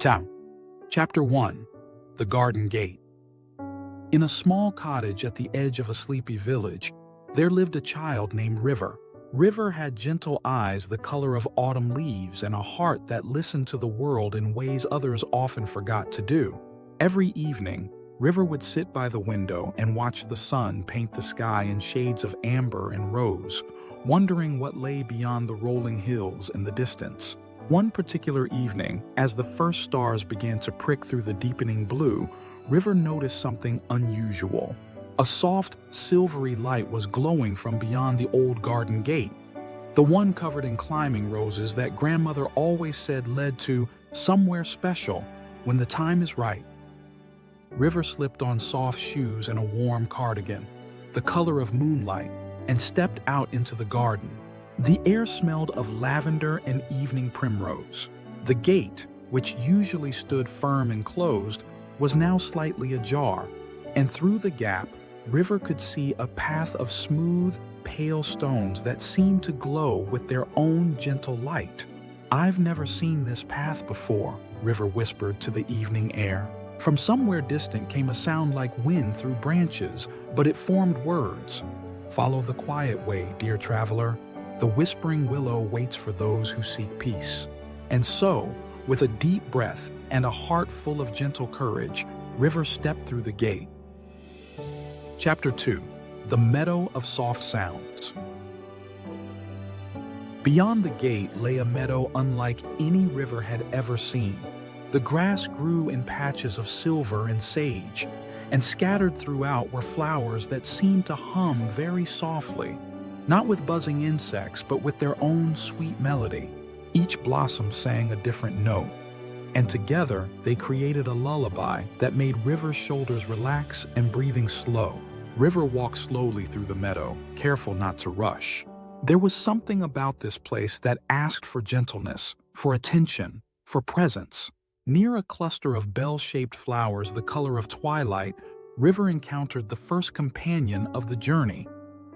Bedtime. Chapter 1. The Garden Gate. In a small cottage at the edge of a sleepy village, there lived a child named River. River had gentle eyes the color of autumn leaves and a heart that listened to the world in ways others often forgot to do. Every evening, River would sit by the window and watch the sun paint the sky in shades of amber and rose, wondering what lay beyond the rolling hills in the distance. One particular evening, as the first stars began to prick through the deepening blue, River noticed something unusual. A soft, silvery light was glowing from beyond the old garden gate, the one covered in climbing roses that grandmother always said led to somewhere special when the time is right. River slipped on soft shoes and a warm cardigan, the color of moonlight, and stepped out into the garden. The air smelled of lavender and evening primrose. The gate, which usually stood firm and closed, was now slightly ajar, and through the gap, River could see a path of smooth, pale stones that seemed to glow with their own gentle light. "I've never seen this path before," River whispered to the evening air. From somewhere distant came a sound like wind through branches, but it formed words. "Follow the quiet way, dear traveler. The whispering willow waits for those who seek peace." And so, with a deep breath and a heart full of gentle courage, River stepped through the gate. Chapter 2. The Meadow of Soft Sounds. Beyond the gate lay a meadow unlike any River had ever seen. The grass grew in patches of silver and sage, and scattered throughout were flowers that seemed to hum very softly, not with buzzing insects, but with their own sweet melody. Each blossom sang a different note, and together they created a lullaby that made River's shoulders relax and breathing slow. River walked slowly through the meadow, careful not to rush. There was something about this place that asked for gentleness, for attention, for presence. Near a cluster of bell-shaped flowers the color of twilight, River encountered the first companion of the journey,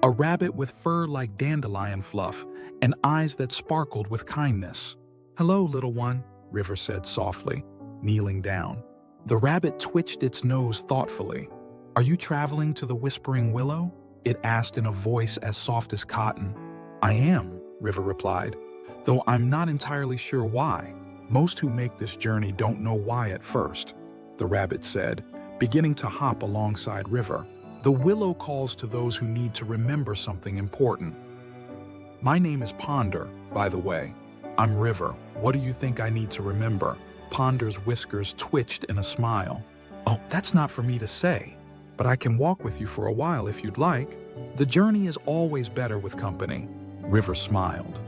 a rabbit with fur like dandelion fluff and eyes that sparkled with kindness. "Hello, little one," River said softly, kneeling down. The rabbit twitched its nose thoughtfully. "Are you traveling to the Whispering Willow?" it asked in a voice as soft as cotton. "I am," River replied, "though I'm not entirely sure why. Most who make this journey don't know why at first," the rabbit said, beginning to hop alongside River. "The willow calls to those who need to remember something important. My name is Ponder, by the way. I'm River. What do you think I need to remember?" Ponder's whiskers twitched in a smile. "Oh, that's not for me to say, but I can walk with you for a while if you'd like. The journey is always better with company." River smiled.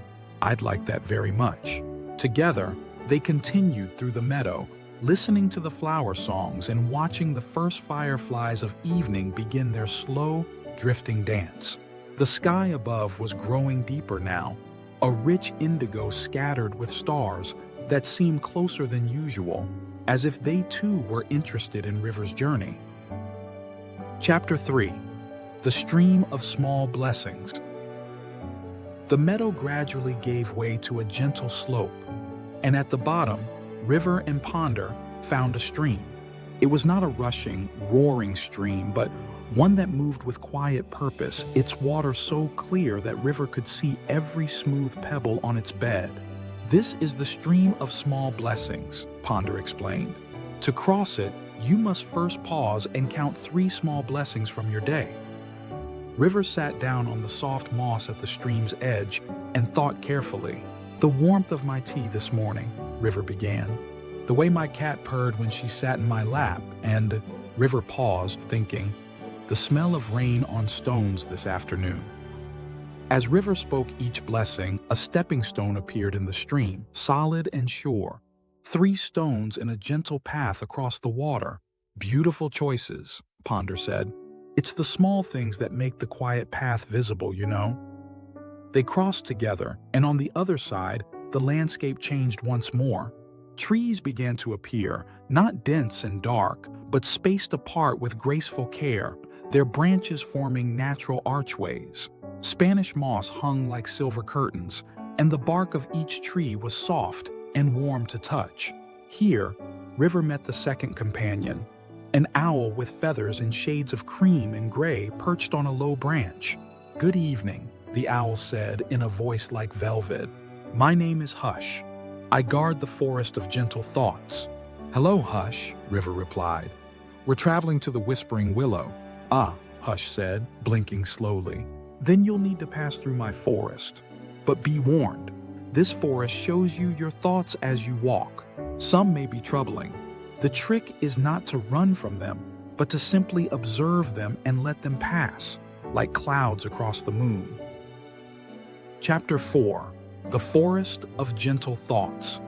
"I'd like that very much." Together, they continued through the meadow, listening to the flower songs and watching the first fireflies of evening begin their slow, drifting dance. The sky above was growing deeper now, a rich indigo scattered with stars that seemed closer than usual, as if they too were interested in River's journey. Chapter 3. The Stream of Small Blessings. The meadow gradually gave way to a gentle slope, and at the bottom, River and Ponder found a stream. It was not a rushing, roaring stream, but one that moved with quiet purpose, its water so clear that River could see every smooth pebble on its bed. "This is the Stream of Small Blessings," Ponder explained. "To cross it, you must first pause and count 3 small blessings from your day." River sat down on the soft moss at the stream's edge and thought carefully. "The warmth of my tea this morning," River began. "The way my cat purred when she sat in my lap, and," River paused, thinking, "the smell of rain on stones this afternoon." As River spoke each blessing, a stepping stone appeared in the stream, solid and sure. 3 stones in a gentle path across the water. "Beautiful choices," Ponder said. "It's the small things that make the quiet path visible, you know." They crossed together, and on the other side, the landscape changed once more. Trees began to appear, not dense and dark, but spaced apart with graceful care, their branches forming natural archways. Spanish moss hung like silver curtains, and the bark of each tree was soft and warm to touch. Here, River met the second companion, an owl with feathers in shades of cream and gray perched on a low branch. "Good evening," the owl said in a voice like velvet. "My name is Hush. I guard the forest of gentle thoughts." "Hello, Hush," River replied. "We're traveling to the Whispering Willow." "Ah," Hush said, blinking slowly. "Then you'll need to pass through my forest. But be warned, this forest shows you your thoughts as you walk. Some may be troubling. The trick is not to run from them, but to simply observe them and let them pass, like clouds across the moon." Chapter 4: The Forest of Gentle Thoughts.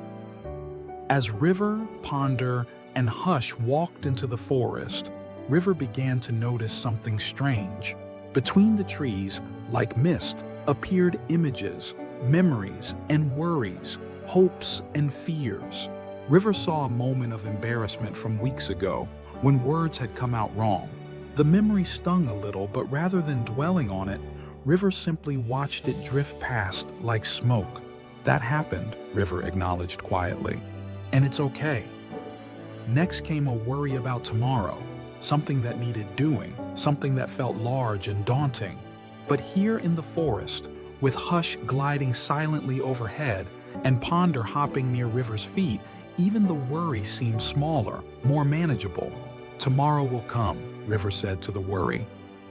As River, Ponder, and Hush walked into the forest, River began to notice something strange. Between the trees, like mist, appeared images, memories, and worries, hopes and fears. River saw a moment of embarrassment from weeks ago, when words had come out wrong. The memory stung a little, but rather than dwelling on it, River simply watched it drift past like smoke. "That happened," River acknowledged quietly. "And it's okay." Next came a worry about tomorrow, something that needed doing, something that felt large and daunting. But here in the forest, with Hush gliding silently overhead and Ponder hopping near River's feet, even the worry seemed smaller, more manageable. "Tomorrow will come," River said to the worry,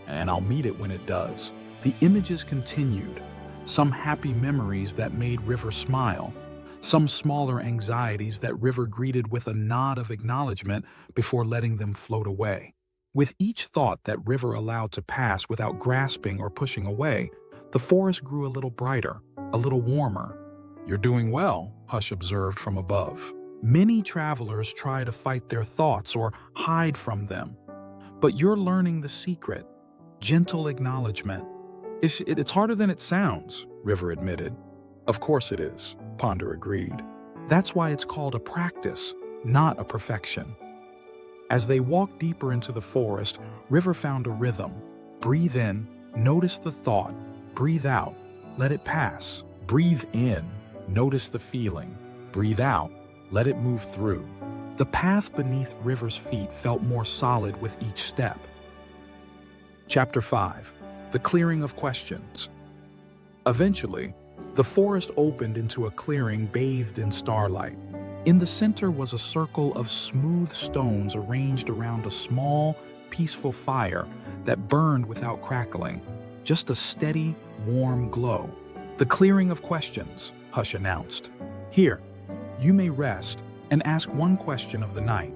"and I'll meet it when it does." The images continued, some happy memories that made River smile, some smaller anxieties that River greeted with a nod of acknowledgement before letting them float away. With each thought that River allowed to pass without grasping or pushing away, the forest grew a little brighter, a little warmer. "You're doing well," Hush observed from above. "Many travelers try to fight their thoughts or hide from them. But you're learning the secret: gentle acknowledgement." It's harder than it sounds," River admitted. "Of course it is," Ponder agreed. "That's why it's called a practice, not a perfection." As they walked deeper into the forest, River found a rhythm. Breathe in, notice the thought. Breathe out, let it pass. Breathe in, notice the feeling. Breathe out, let it move through. The path beneath River's feet felt more solid with each step. Chapter 5: The Clearing of Questions. Eventually, the forest opened into a clearing bathed in starlight. In the center was a circle of smooth stones arranged around a small, peaceful fire that burned without crackling, just a steady, warm glow. "The Clearing of Questions," Hush announced. "Here, you may rest and ask one question of the night."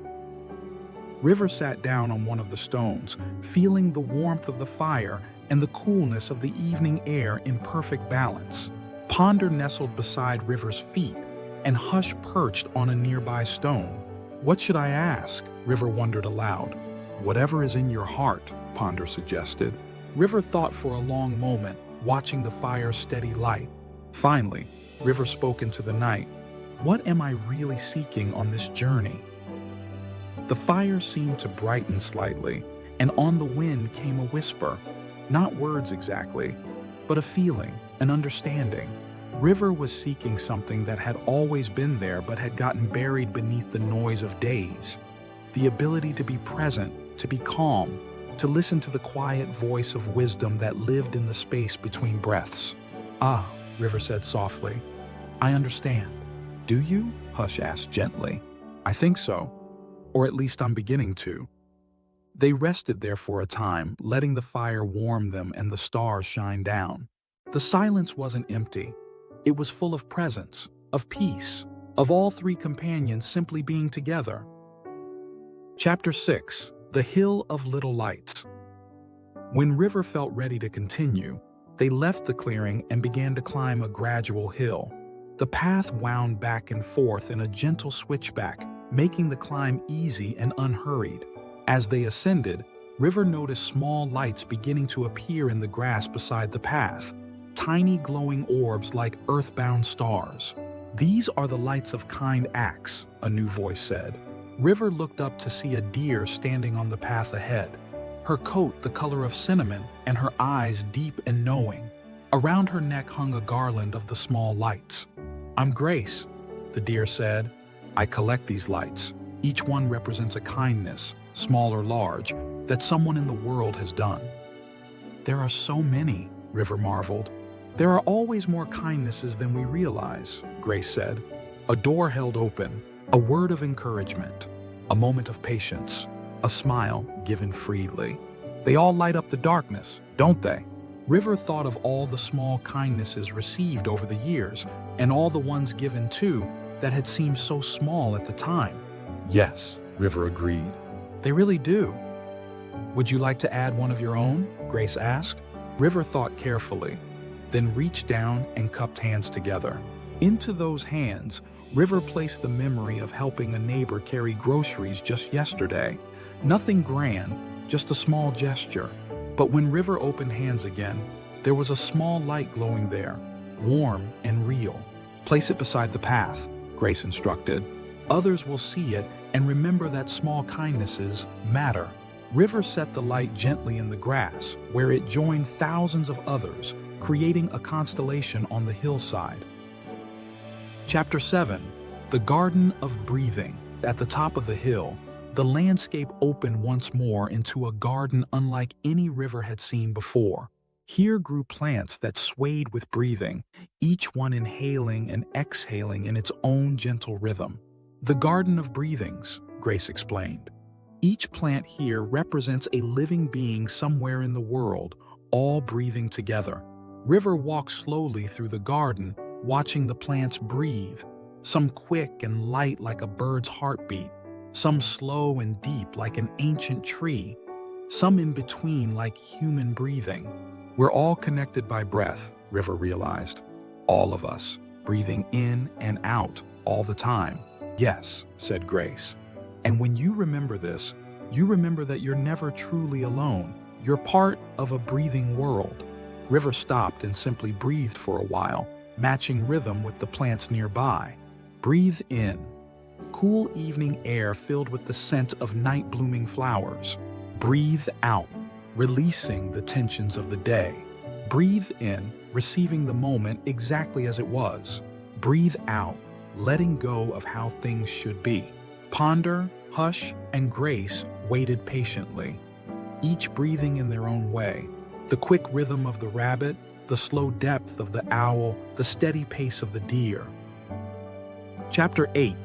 River sat down on one of the stones, feeling the warmth of the fire and the coolness of the evening air in perfect balance. Ponder nestled beside River's feet, and Hush perched on a nearby stone. "What should I ask?" River wondered aloud. "Whatever is in your heart," Ponder suggested. River thought for a long moment, watching the fire's steady light. Finally, River spoke into the night. "What am I really seeking on this journey?" The fire seemed to brighten slightly, and on the wind came a whisper. Not words exactly, but a feeling, an understanding. River was seeking something that had always been there but had gotten buried beneath the noise of days. The ability to be present, to be calm, to listen to the quiet voice of wisdom that lived in the space between breaths. "Ah," River said softly, "I understand." "Do you?" Hush asked gently. "I think so. Or at least I'm beginning to." They rested there for a time, letting the fire warm them and the stars shine down. The silence wasn't empty. It was full of presence, of peace, of all three companions simply being together. Chapter 6: The Hill of Little Lights. When River felt ready to continue, they left the clearing and began to climb a gradual hill. The path wound back and forth in a gentle switchback, making the climb easy and unhurried. As they ascended, River noticed small lights beginning to appear in the grass beside the path, tiny glowing orbs like earthbound stars. "These are the lights of kind acts," a new voice said. River looked up to see a deer standing on the path ahead, her coat the color of cinnamon and her eyes deep and knowing. Around her neck hung a garland of the small lights. "I'm Grace," the deer said. I collect these lights. Each one represents a kindness, small or large, that someone in the world has done. There are so many, River marveled. There are always more kindnesses than we realize, Grace said. A door held open, a word of encouragement, a moment of patience, a smile given freely. They all light up the darkness, don't they? River thought of all the small kindnesses received over the years, and all the ones given too that had seemed so small at the time. Yes, River agreed. They really do. Would you like to add one of your own? Grace asked. River thought carefully, then reached down and cupped hands together. Into those hands, River placed the memory of helping a neighbor carry groceries just yesterday. Nothing grand, just a small gesture. But when River opened hands again, there was a small light glowing there, warm and real. Place it beside the path, Grace instructed. Others will see it and remember that small kindnesses matter. River set the light gently in the grass, where it joined thousands of others, creating a constellation on the hillside. Chapter 7. The Garden of Breathing. At the top of the hill, the landscape opened once more into a garden unlike any River had seen before. Here grew plants that swayed with breathing, each one inhaling and exhaling in its own gentle rhythm. The Garden of Breathings, Grace explained. Each plant here represents a living being somewhere in the world, all breathing together. River walked slowly through the garden, watching the plants breathe, some quick and light like a bird's heartbeat, some slow and deep like an ancient tree, some in between like human breathing. We're all connected by breath, River realized. All of us, breathing in and out all the time. Yes, said Grace. And when you remember this, you remember that you're never truly alone. You're part of a breathing world. River stopped and simply breathed for a while, matching rhythm with the plants nearby. Breathe in. Cool evening air filled with the scent of night-blooming flowers. Breathe out, releasing the tensions of the day. Breathe in, receiving the moment exactly as it was. Breathe out, letting go of how things should be. Ponder, Hush, and Grace waited patiently, each breathing in their own way. The quick rhythm of the rabbit, the slow depth of the owl, the steady pace of the deer. Chapter 8.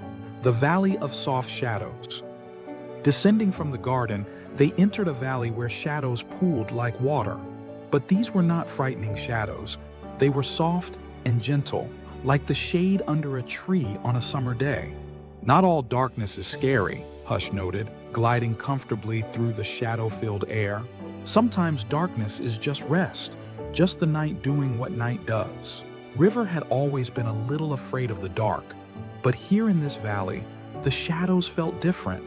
The Valley of Soft Shadows. Descending from the garden, they entered a valley where shadows pooled like water. But these were not frightening shadows. They were soft and gentle, like the shade under a tree on a summer day. Not all darkness is scary, Hush noted, gliding comfortably through the shadow-filled air. Sometimes darkness is just rest, just the night doing what night does. River had always been a little afraid of the dark, but here in this valley, the shadows felt different.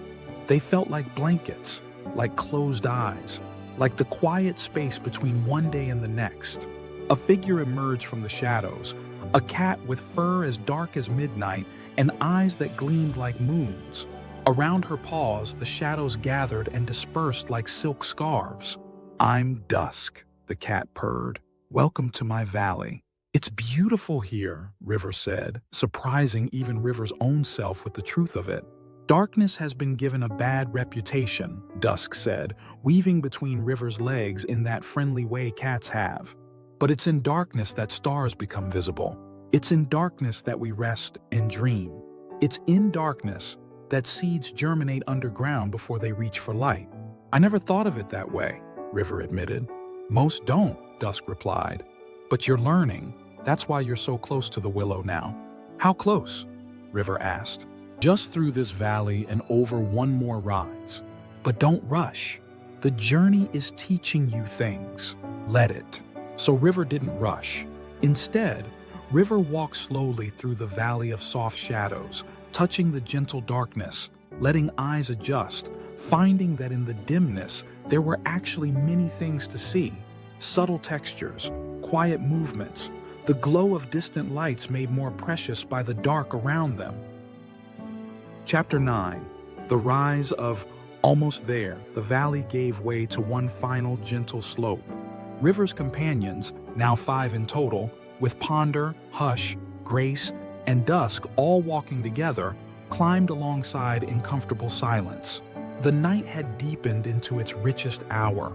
They felt like blankets, like closed eyes, like the quiet space between one day and the next. A figure emerged from the shadows, a cat with fur as dark as midnight and eyes that gleamed like moons. Around her paws, the shadows gathered and dispersed like silk scarves. "I'm Dusk," the cat purred. "Welcome to my valley." "It's beautiful here," River said, surprising even River's own self with the truth of it. "Darkness has been given a bad reputation," Dusk said, weaving between River's legs in that friendly way cats have. "But it's in darkness that stars become visible. It's in darkness that we rest and dream. It's in darkness that seeds germinate underground before they reach for light." "I never thought of it that way," River admitted. "Most don't," Dusk replied. "But you're learning. That's why you're so close to the Willow now." "How close?" River asked. "Just through this valley and over one more rise. But don't rush. The journey is teaching you things. Let it." So River didn't rush. Instead, River walked slowly through the valley of soft shadows, touching the gentle darkness, letting eyes adjust, finding that in the dimness there were actually many things to see. Subtle textures, quiet movements, the glow of distant lights made more precious by the dark around them. Chapter 9. The Rise of Almost there, the valley gave way to one final gentle slope. River's companions, now 5 in total, with Ponder, Hush, Grace, and Dusk all walking together, climbed alongside in comfortable silence. The night had deepened into its richest hour,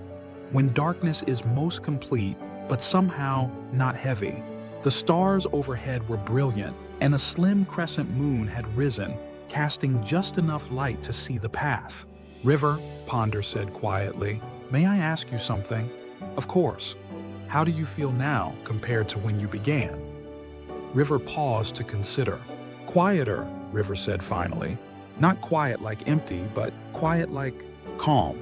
when darkness is most complete, but somehow not heavy. The stars overhead were brilliant, and a slim crescent moon had risen, casting just enough light to see the path. "River," Ponder said quietly, "may I ask you something?" "Of course. How do you feel now compared to when you began?" River paused to consider. "Quieter," River said finally. "Not quiet like empty, but quiet like calm.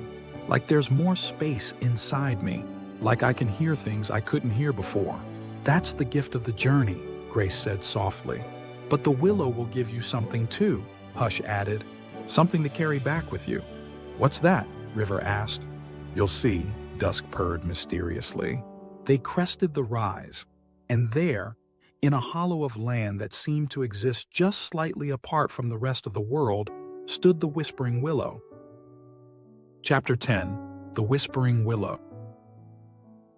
Like there's more space inside me. Like I can hear things I couldn't hear before." "That's the gift of the journey," Grace said softly. "But the willow will give you something too," Hush added. "Something to carry back with you." "What's that?" River asked. "You'll see," Dusk purred mysteriously. They crested the rise, and there, in a hollow of land that seemed to exist just slightly apart from the rest of the world, stood the Whispering Willow. Chapter 10. The Whispering Willow.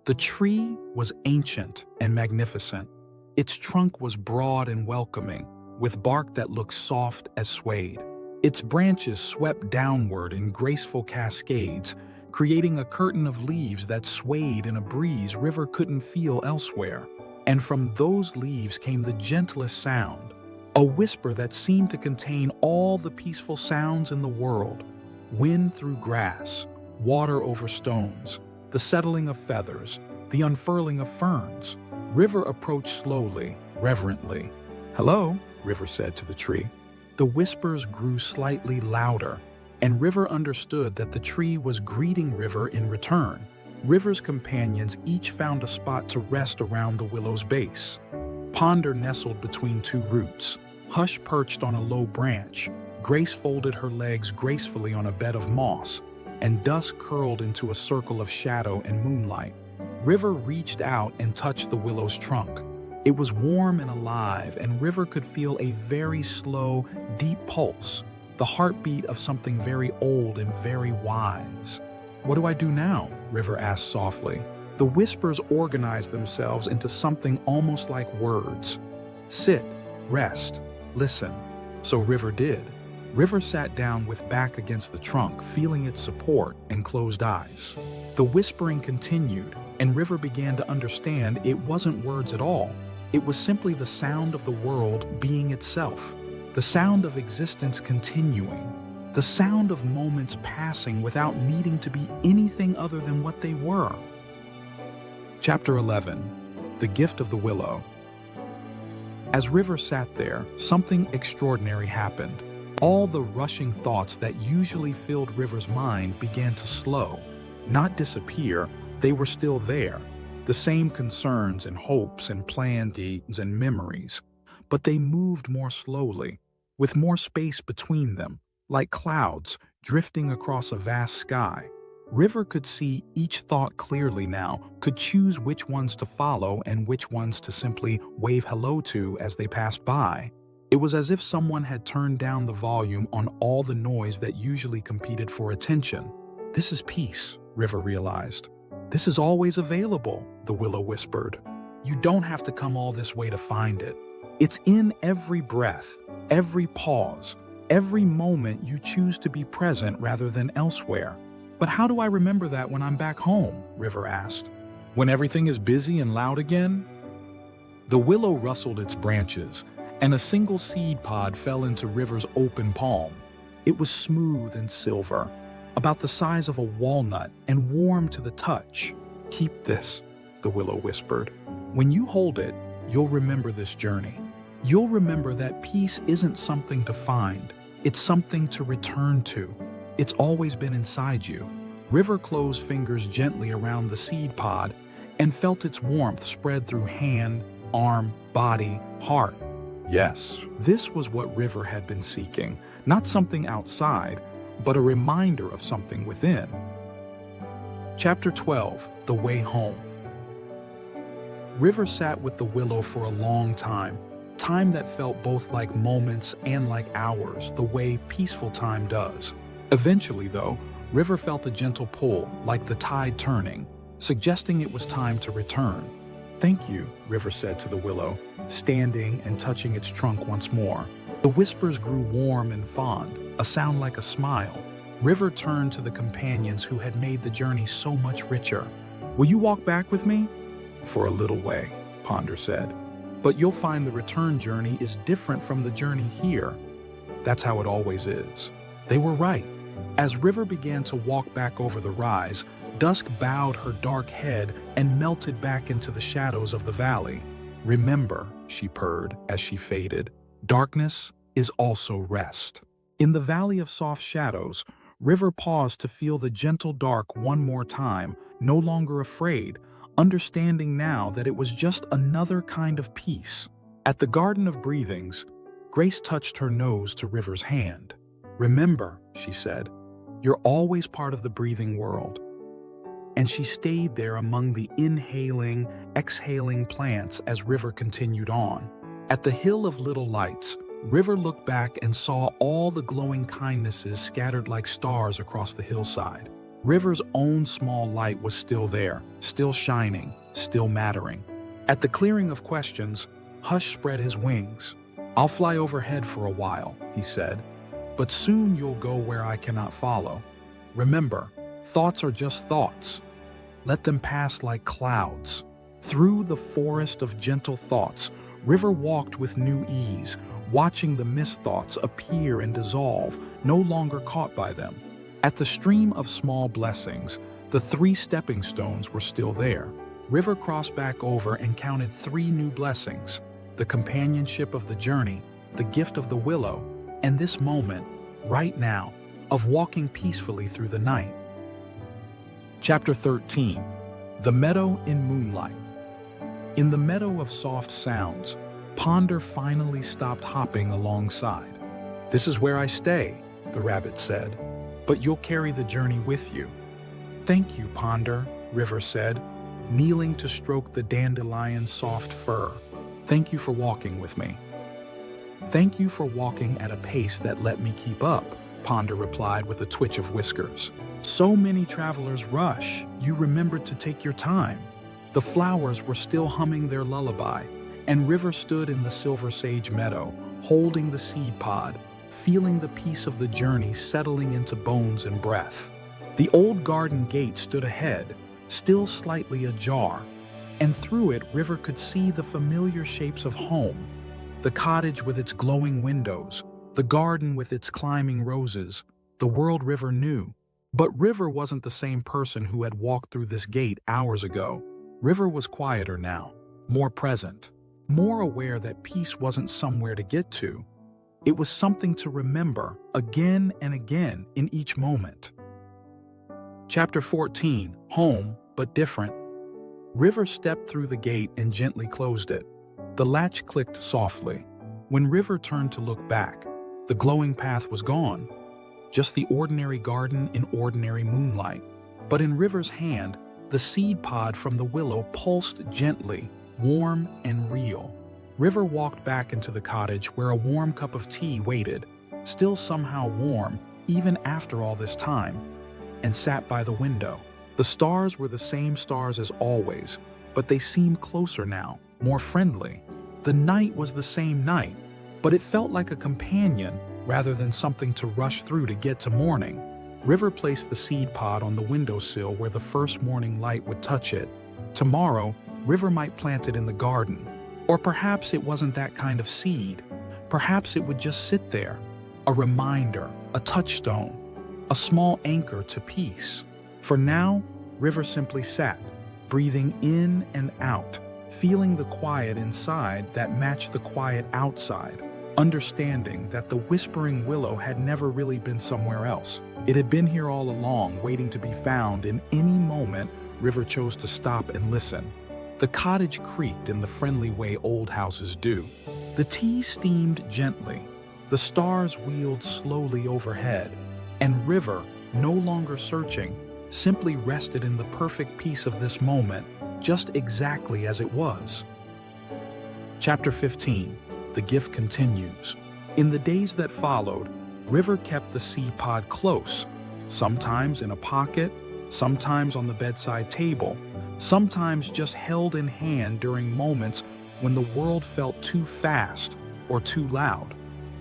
The tree was ancient and magnificent. Its trunk was broad and welcoming, with bark that looked soft as suede. Its branches swept downward in graceful cascades, creating a curtain of leaves that swayed in a breeze River couldn't feel elsewhere. And from those leaves came the gentlest sound, a whisper that seemed to contain all the peaceful sounds in the world: wind through grass, water over stones, the settling of feathers, the unfurling of ferns. River approached slowly, reverently. "Hello," River said to the tree. The whispers grew slightly louder, and River understood that the tree was greeting River in return. River's companions each found a spot to rest around the willow's base. Ponder nestled between two roots. Hush perched on a low branch. Grace folded her legs gracefully on a bed of moss, and Dusk curled into a circle of shadow and moonlight. River reached out and touched the willow's trunk. It was warm and alive, and River could feel a very slow, deep pulse, the heartbeat of something very old and very wise. "What do I do now?" River asked softly. The whispers organized themselves into something almost like words. "Sit, rest, listen." So River did. River sat down with back against the trunk, feeling its support, and closed eyes. The whispering continued, and River began to understand it wasn't words at all. It was simply the sound of the world being itself, the sound of existence continuing, the sound of moments passing without needing to be anything other than what they were. Chapter 11. The Gift of the Willow. As River sat there, something extraordinary happened. All the rushing thoughts that usually filled River's mind began to slow, not disappear. They were still there, the same concerns and hopes and plans and memories, but they moved more slowly, with more space between them, like clouds drifting across a vast sky. River could see each thought clearly now, could choose which ones to follow and which ones to simply wave hello to as they passed by. It was as if someone had turned down the volume on all the noise that usually competed for attention. "This is peace," River realized. "This is always available," the willow whispered. "You don't have to come all this way to find it. It's in every breath, every pause, every moment you choose to be present rather than elsewhere." "But how do I remember that when I'm back home?" River asked. "When everything is busy and loud again?" The willow rustled its branches, and a single seed pod fell into River's open palm. It was smooth and silver, about the size of a walnut and warm to the touch. "Keep this," the willow whispered. "When you hold it, you'll remember this journey. You'll remember that peace isn't something to find, it's something to return to. It's always been inside you." River closed fingers gently around the seed pod and felt its warmth spread through hand, arm, body, heart. Yes, this was what River had been seeking, not something outside, but a reminder of something within. Chapter 12. The Way Home. River sat with the willow for a long time that felt both like moments and like hours, the way peaceful time does. Eventually, though, River felt a gentle pull, like the tide turning, suggesting it was time to return. "Thank you," River said to the willow, standing and touching its trunk once more. The whispers grew warm and fond, a sound like a smile. River turned to the companions who had made the journey so much richer. "Will you walk back with me?" "For a little way," Ponder said. "But you'll find the return journey is different from the journey here." That's how it always is. They were right. As River began to walk back over the rise, dusk bowed her dark head and melted back into the shadows of the valley. "Remember," she purred as she faded, "darkness is also rest." In the valley of soft shadows, River paused to feel the gentle dark one more time, no longer afraid, understanding now that it was just another kind of peace. At the Garden of Breathings, Grace touched her nose to River's hand. "Remember," she said, "you're always part of the breathing world." And she stayed there among the inhaling, exhaling plants as River continued on. At the Hill of Little Lights, River looked back and saw all the glowing kindnesses scattered like stars across the hillside. River's own small light was still there, still shining, still mattering. At the Clearing of Questions, Hush spread his wings. "I'll fly overhead for a while," he said, "but soon you'll go where I cannot follow. Remember, thoughts are just thoughts. Let them pass like clouds." Through the forest of gentle thoughts, River walked with new ease, watching the mist thoughts appear and dissolve, no longer caught by them. At the Stream of Small Blessings, the 3 stepping stones were still there. River crossed back over and counted 3 new blessings: the companionship of the journey, the gift of the willow, and this moment, right now, of walking peacefully through the night. Chapter 13. The Meadow in Moonlight. In the meadow of soft sounds, Ponder finally stopped hopping alongside. "This is where I stay," the rabbit said, "but you'll carry the journey with you." "Thank you, Ponder," River said, kneeling to stroke the dandelion's soft fur. "Thank you for walking with me." "Thank you for walking at a pace that let me keep up," Ponder replied with a twitch of whiskers. "So many travelers rush, you remembered to take your time." The flowers were still humming their lullaby, and River stood in the silver sage meadow, holding the seed pod, feeling the peace of the journey settling into bones and breath. The old garden gate stood ahead, still slightly ajar, and through it River could see the familiar shapes of home: the cottage with its glowing windows, the garden with its climbing roses, the world River knew. But River wasn't the same person who had walked through this gate hours ago. River was quieter now, more present, more aware that peace wasn't somewhere to get to. It was something to remember again and again in each moment. Chapter 14. Home, but different. River stepped through the gate and gently closed it. The latch clicked softly. When River turned to look back, the glowing path was gone. Just the ordinary garden in ordinary moonlight. But in River's hand, the seed pod from the willow pulsed gently, warm and real. River walked back into the cottage where a warm cup of tea waited, still somehow warm even after all this time, and sat by the window. The stars were the same stars as always, but they seemed closer now, more friendly. The night was the same night, but it felt like a companion rather than something to rush through to get to morning. River placed the seed pod on the windowsill where the first morning light would touch it. Tomorrow, River might plant it in the garden. Or perhaps it wasn't that kind of seed. Perhaps it would just sit there, a reminder, a touchstone, a small anchor to peace. For now, River simply sat, breathing in and out, feeling the quiet inside that matched the quiet outside, understanding that the whispering willow had never really been somewhere else. It had been here all along, waiting to be found in any moment River chose to stop and listen. The cottage creaked in the friendly way old houses do. The tea steamed gently. The stars wheeled slowly overhead, and River, no longer searching, simply rested in the perfect peace of this moment, just exactly as it was. Chapter 15. The Gift Continues. In the days that followed, River kept the seed pod close, sometimes in a pocket, sometimes on the bedside table, sometimes just held in hand during moments when the world felt too fast or too loud.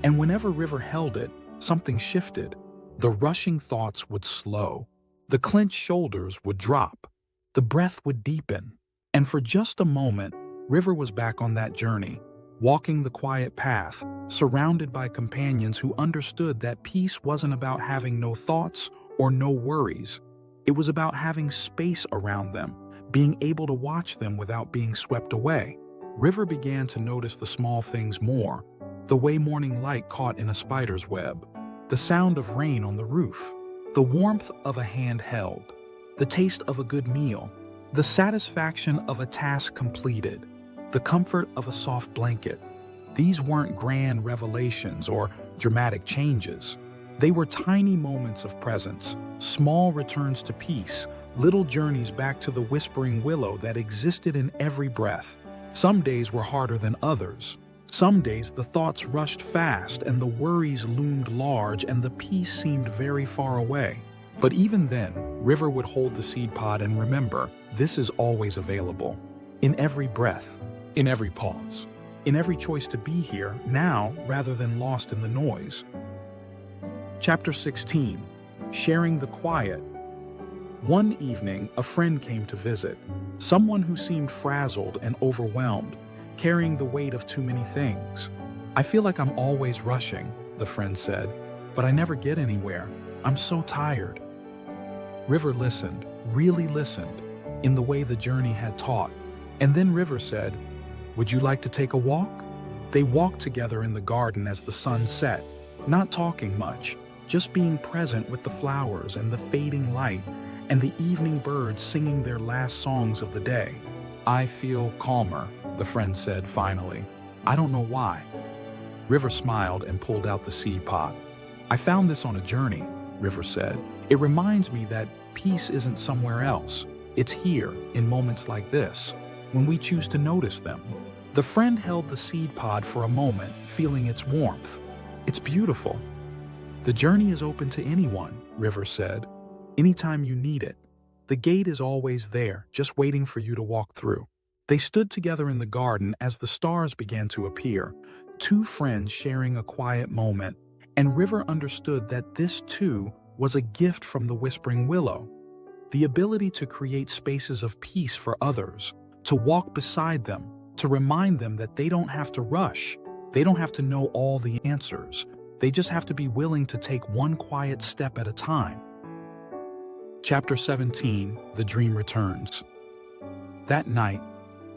And whenever River held it, something shifted. The rushing thoughts would slow. The clenched shoulders would drop. The breath would deepen. And for just a moment, River was back on that journey, walking the quiet path, surrounded by companions who understood that peace wasn't about having no thoughts or no worries. It was about having space around them, being able to watch them without being swept away. River began to notice the small things more, the way morning light caught in a spider's web, the sound of rain on the roof, the warmth of a hand held, the taste of a good meal, the satisfaction of a task completed, the comfort of a soft blanket. These weren't grand revelations or dramatic changes. They were tiny moments of presence, small returns to peace, little journeys back to the whispering willow that existed in every breath. Some days were harder than others. Some days the thoughts rushed fast and the worries loomed large and the peace seemed very far away. But even then, River would hold the seed pod and remember, this is always available. In every breath, in every pause, in every choice to be here, now, rather than lost in the noise. Chapter 16. Sharing the Quiet. One evening, a friend came to visit, someone who seemed frazzled and overwhelmed, carrying the weight of too many things. "I feel like I'm always rushing," the friend said, "but I never get anywhere. I'm so tired." River listened, really listened, in the way the journey had taught. And then River said, "Would you like to take a walk?" They walked together in the garden as the sun set, not talking much, just being present with the flowers and the fading light and the evening birds singing their last songs of the day. "I feel calmer," the friend said finally. "I don't know why." River smiled and pulled out the seed pod. "I found this on a journey," River said. "It reminds me that peace isn't somewhere else. It's here, in moments like this, when we choose to notice them." The friend held the seed pod for a moment, feeling its warmth. "It's beautiful." "The journey is open to anyone," River said. "Anytime you need it. The gate is always there, just waiting for you to walk through." They stood together in the garden as the stars began to appear, two friends sharing a quiet moment, and River understood that this too was a gift from the whispering willow. The ability to create spaces of peace for others, to walk beside them, to remind them that they don't have to rush, they don't have to know all the answers, they just have to be willing to take one quiet step at a time. Chapter 17. The Dream Returns. That night,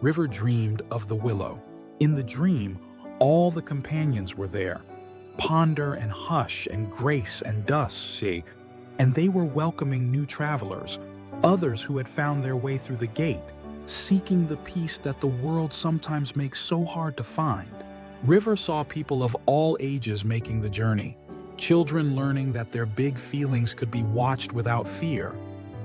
River dreamed of the willow. In the dream, all the companions were there. Ponder and Hush and Grace and Dusty, and they were welcoming new travelers, others who had found their way through the gate, seeking the peace that the world sometimes makes so hard to find. River saw people of all ages making the journey, children learning that their big feelings could be watched without fear,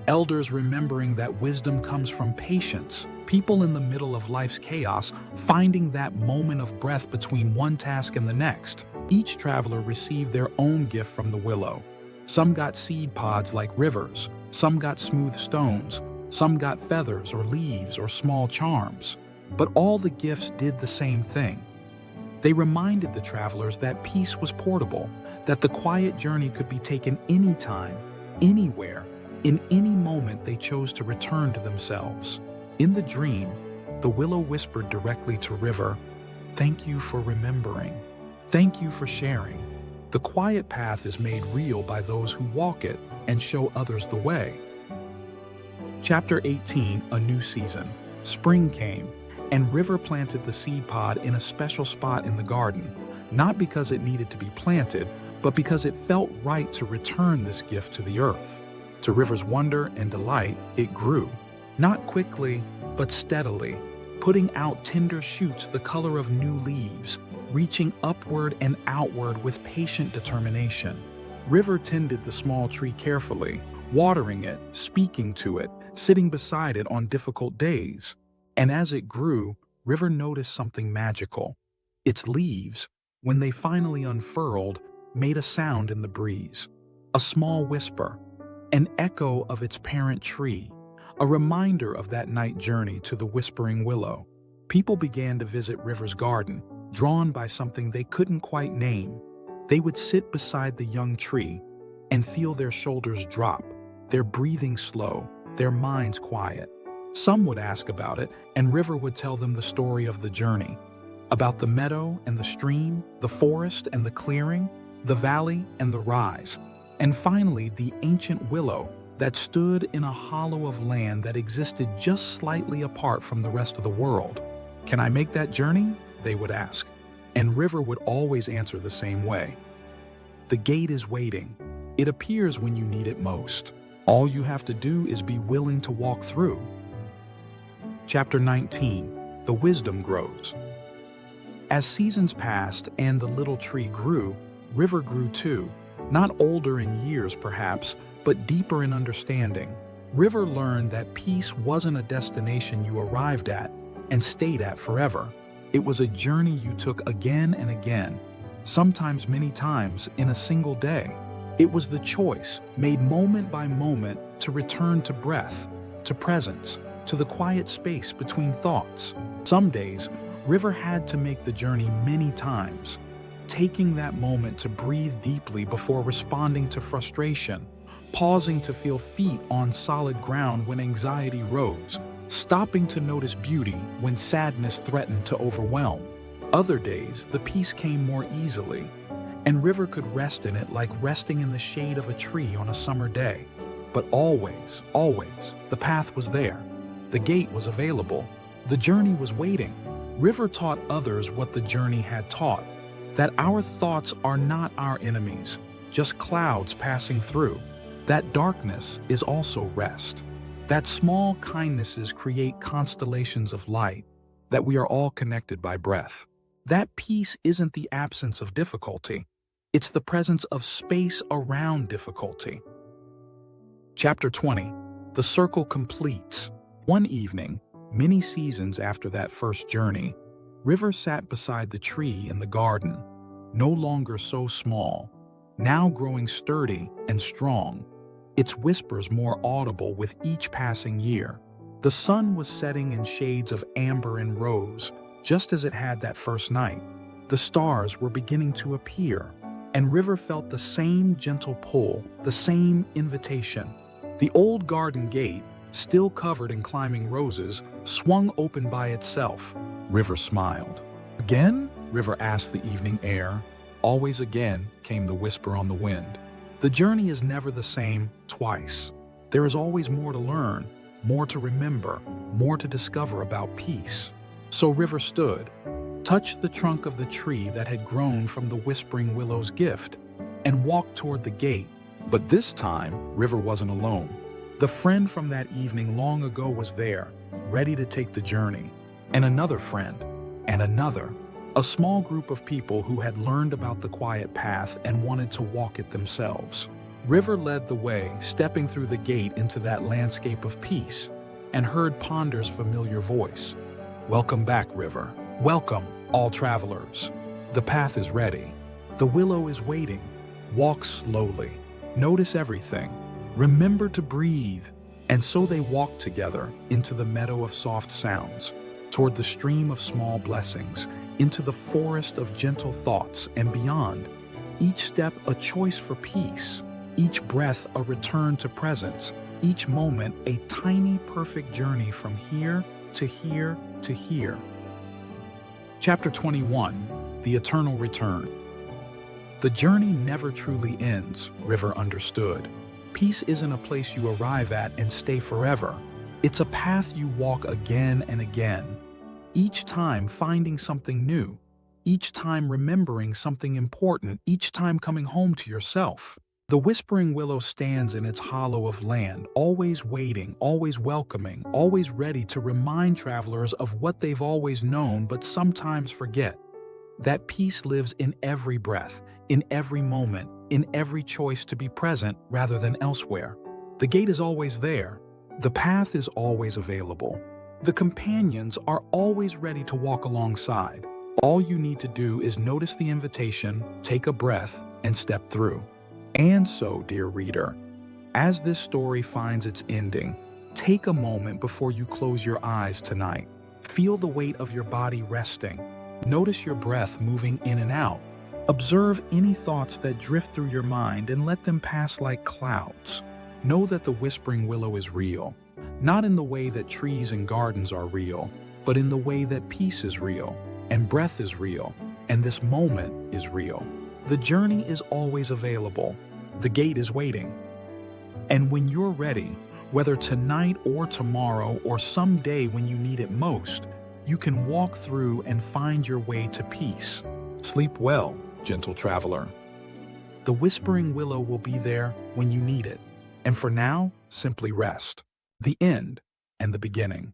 elders remembering that wisdom comes from patience, people in the middle of life's chaos finding that moment of breath between one task and the next. Each traveler received their own gift from the willow. Some got seed pods like River's, some got smooth stones, some got feathers or leaves or small charms. But all the gifts did the same thing. They reminded the travelers that peace was portable, that the quiet journey could be taken anytime, anywhere, in any moment they chose to return to themselves. In the dream, the willow whispered directly to River, "Thank you for remembering. Thank you for sharing. The quiet path is made real by those who walk it and show others the way." Chapter 18. A New Season. Spring came, and River planted the seed pod in a special spot in the garden, not because it needed to be planted, but because it felt right to return this gift to the earth. To River's wonder and delight, it grew, not quickly, but steadily, putting out tender shoots the color of new leaves, reaching upward and outward with patient determination. River tended the small tree carefully, watering it, speaking to it, sitting beside it on difficult days. And as it grew, River noticed something magical. Its leaves, when they finally unfurled, made a sound in the breeze. A small whisper, an echo of its parent tree, a reminder of that night journey to the whispering willow. People began to visit River's garden, drawn by something they couldn't quite name, They would sit beside the young tree and feel their shoulders drop, their breathing slow, their minds quiet. Some would ask about it, and River would tell them the story of the journey, about the meadow and the stream, the forest and the clearing, the valley and the rise, and finally the ancient willow that stood in a hollow of land that existed just slightly apart from the rest of the world. "Can I make that journey?" they would ask, and River would always answer the same way. "The gate is waiting. It appears when you need it most. All you have to do is be willing to walk through." Chapter 19. The Wisdom Grows. As seasons passed and the little tree grew, River grew too. Not older in years perhaps, but deeper in understanding. River learned that peace wasn't a destination you arrived at and stayed at forever. It was a journey you took again and again, sometimes many times in a single day. It was the choice, made moment by moment, to return to breath, to presence, to the quiet space between thoughts. Some days, River had to make the journey many times, taking that moment to breathe deeply before responding to frustration, pausing to feel feet on solid ground when anxiety rose, stopping to notice beauty when sadness threatened to overwhelm. Other days, the peace came more easily, and River could rest in it like resting in the shade of a tree on a summer day. But always, always, the path was there. The gate was available. The journey was waiting. River taught others what the journey had taught, that our thoughts are not our enemies, just clouds passing through. That darkness is also rest. That small kindnesses create constellations of light, that we are all connected by breath. That peace isn't the absence of difficulty. It's the presence of space around difficulty. Chapter 20. The Circle Completes. One evening, many seasons after that first journey, River sat beside the tree in the garden, no longer so small, now growing sturdy and strong, its whispers more audible with each passing year. The sun was setting in shades of amber and rose, just as it had that first night. The stars were beginning to appear, and River felt the same gentle pull, the same invitation. The old garden gate, still covered in climbing roses, swung open by itself. River smiled. "Again?" River asked the evening air. "Always again," came the whisper on the wind. The journey is never the same twice. There is always more to learn, more to remember, more to discover about peace. So River stood, touched the trunk of the tree that had grown from the whispering willow's gift, and walked toward the gate. But this time, River wasn't alone. The friend from that evening long ago was there, ready to take the journey. And another friend, and another. A small group of people who had learned about the quiet path and wanted to walk it themselves. River led the way, stepping through the gate into that landscape of peace, and heard Ponder's familiar voice. "Welcome back, River. Welcome, all travelers. The path is ready. The willow is waiting. Walk slowly. Notice everything. Remember to breathe." And so they walked together into the meadow of soft sounds, toward the stream of small blessings, into the forest of gentle thoughts and beyond. Each step a choice for peace, each breath a return to presence, each moment a tiny perfect journey from here to here to here. Chapter 21. The Eternal Return. The journey never truly ends, River understood. Peace isn't a place you arrive at and stay forever. It's a path you walk again and again, each time finding something new, each time remembering something important, each time coming home to yourself. The whispering willow stands in its hollow of land, always waiting, always welcoming, always ready to remind travelers of what they've always known but sometimes forget. That peace lives in every breath, in every moment, in every choice to be present rather than elsewhere. The gate is always there. The path is always available. The companions are always ready to walk alongside. All you need to do is notice the invitation, take a breath, and step through. And so, dear reader, as this story finds its ending, take a moment before you close your eyes tonight. Feel the weight of your body resting. Notice your breath moving in and out. Observe any thoughts that drift through your mind and let them pass like clouds. Know that the whispering willow is real, not in the way that trees and gardens are real, but in the way that peace is real, and breath is real, and this moment is real. The journey is always available. The gate is waiting. And when you're ready, whether tonight or tomorrow or someday when you need it most, you can walk through and find your way to peace. Sleep well, gentle traveler. The whispering willow will be there when you need it. And for now, simply rest. The end and the beginning.